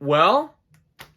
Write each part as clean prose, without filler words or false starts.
Well,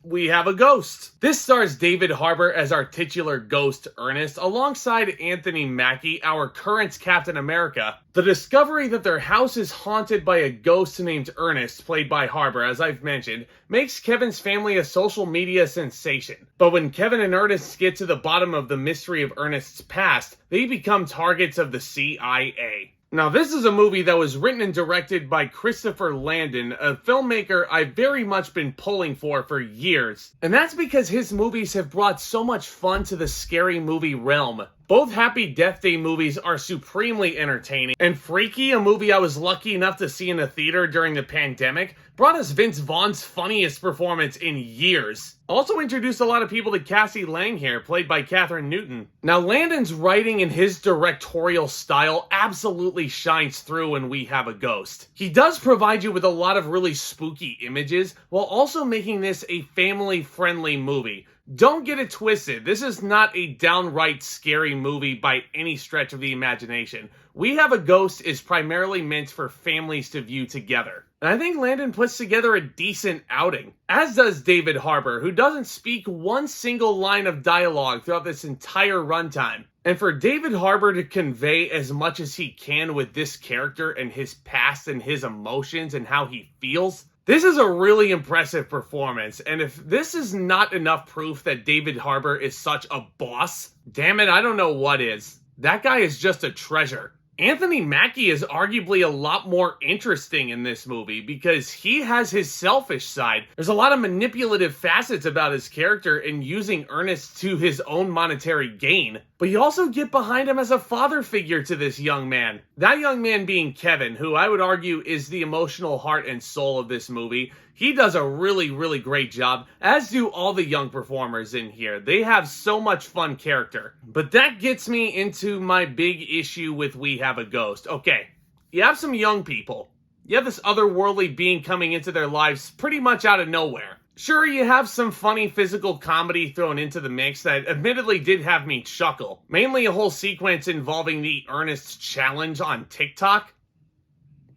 we have a ghost. This stars David Harbour as our titular ghost, Ernest, alongside Anthony Mackie, our current Captain America. The discovery that their house is haunted by a ghost named Ernest, played by Harbour, as I've mentioned, makes Kevin's family a social media sensation. But when Kevin and Ernest get to the bottom of the mystery of Ernest's past, they become targets of the CIA. Now, this is a movie that was written and directed by Christopher Landon, a filmmaker I've very much been pulling for years. And that's because his movies have brought so much fun to the scary movie realm. Both Happy Death Day movies are supremely entertaining, and Freaky, a movie I was lucky enough to see in the theater during the pandemic, brought us Vince Vaughn's funniest performance in years. Also introduced a lot of people to Cassie Lang here, played by Katherine Newton. Now, Landon's writing and his directorial style absolutely shines through in We Have a Ghost. He does provide you with a lot of really spooky images, while also making this a family-friendly movie. Don't get it twisted, this is not a downright scary movie by any stretch of the imagination. We Have a Ghost is primarily meant for families to view together. And I think Landon puts together a decent outing. As does David Harbour, who doesn't speak one single line of dialogue throughout this entire runtime. And for David Harbour to convey as much as he can with this character and his past and his emotions and how he feels, this is a really impressive performance, and if this is not enough proof that David Harbour is such a boss, damn it, I don't know what is. That guy is just a treasure. Anthony Mackie is arguably a lot more interesting in this movie because he has his selfish side. There's a lot of manipulative facets about his character and using Ernest to his own monetary gain. But you also get behind him as a father figure to this young man. That young man being Kevin, who I would argue is the emotional heart and soul of this movie. He does a really, really great job, as do all the young performers in here. They have so much fun character. But that gets me into my big issue with We Have a Ghost. Okay, you have some young people. You have this otherworldly being coming into their lives pretty much out of nowhere. Sure, you have some funny physical comedy thrown into the mix that admittedly did have me chuckle. Mainly a whole sequence involving the Ernest challenge on TikTok.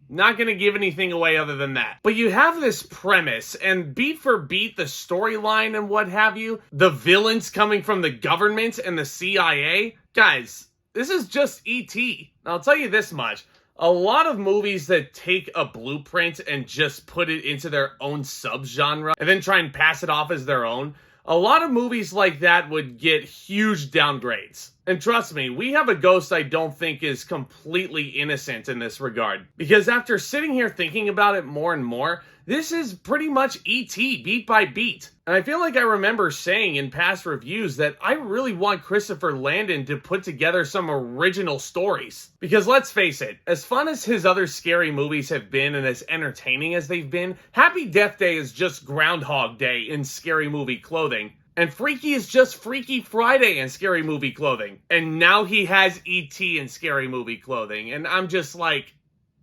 Not gonna give anything away other than that. But you have this premise, and beat for beat, the storyline and what have you, the villains coming from the government and the CIA. Guys, this is just E.T. I'll tell you this much. A lot of movies that take a blueprint and just put it into their own subgenre and then try and pass it off as their own, a lot of movies like that would get huge downgrades. And trust me, We Have a Ghost I don't think is completely innocent in this regard. Because after sitting here thinking about it more and more, this is pretty much E.T. beat by beat. And I feel like I remember saying in past reviews that I really want Christopher Landon to put together some original stories. Because let's face it, as fun as his other scary movies have been and as entertaining as they've been, Happy Death Day is just Groundhog Day in scary movie clothing. And Freaky is just Freaky Friday in scary movie clothing. And now he has E.T. in scary movie clothing. And I'm just like,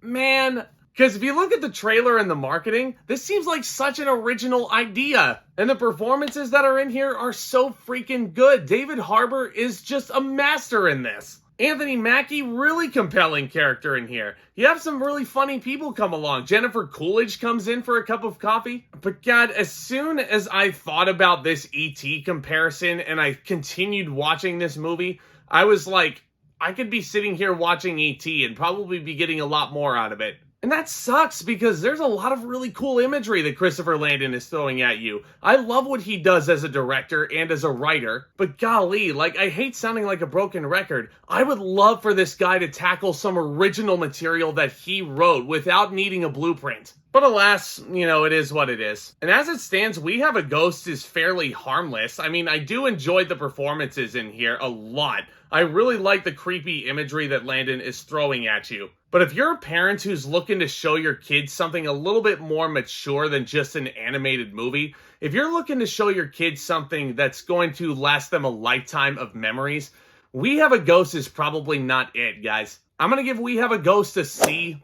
man. Because if you look at the trailer and the marketing, this seems like such an original idea. And the performances that are in here are so freaking good. David Harbour is just a master in this. Anthony Mackie, really compelling character in here. You have some really funny people come along. Jennifer Coolidge comes in for a cup of coffee. But God, as soon as I thought about this E.T. comparison and I continued watching this movie, I was like, I could be sitting here watching E.T. and probably be getting a lot more out of it. And that sucks because there's a lot of really cool imagery that Christopher Landon is throwing at you. I love what he does as a director and as a writer, but golly, like, I hate sounding like a broken record. I would love for this guy to tackle some original material that he wrote without needing a blueprint. But alas, you know, it is what it is. And as it stands, We Have a Ghost is fairly harmless. I mean, I do enjoy the performances in here a lot. I really like the creepy imagery that Landon is throwing at you. But if you're a parent who's looking to show your kids something a little bit more mature than just an animated movie, if you're looking to show your kids something that's going to last them a lifetime of memories, We Have a Ghost is probably not it, guys. I'm going to give We Have a Ghost a C+.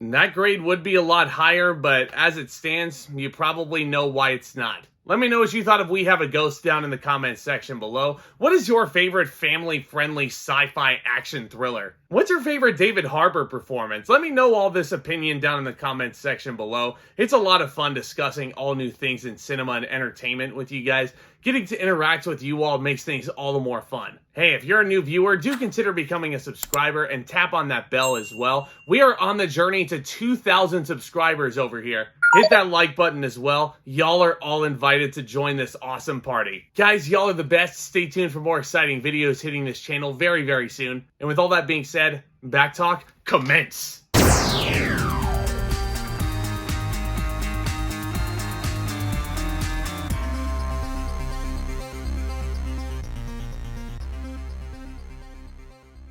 That grade would be a lot higher, but as it stands, you probably know why it's not. Let me know what you thought of We Have a Ghost down in the comments section below. What is your favorite family-friendly sci-fi action thriller? What's your favorite David Harbour performance? Let me know all this opinion down in the comments section below. It's a lot of fun discussing all new things in cinema and entertainment with you guys. Getting to interact with you all makes things all the more fun. Hey, if you're a new viewer, do consider becoming a subscriber and tap on that bell as well. We are on the journey to 2,000 subscribers over here. Hit that like button as well. Y'all are all invited to join this awesome party. Guys, y'all are the best. Stay tuned for more exciting videos hitting this channel very, very soon. And with all that being said, back talk, commence.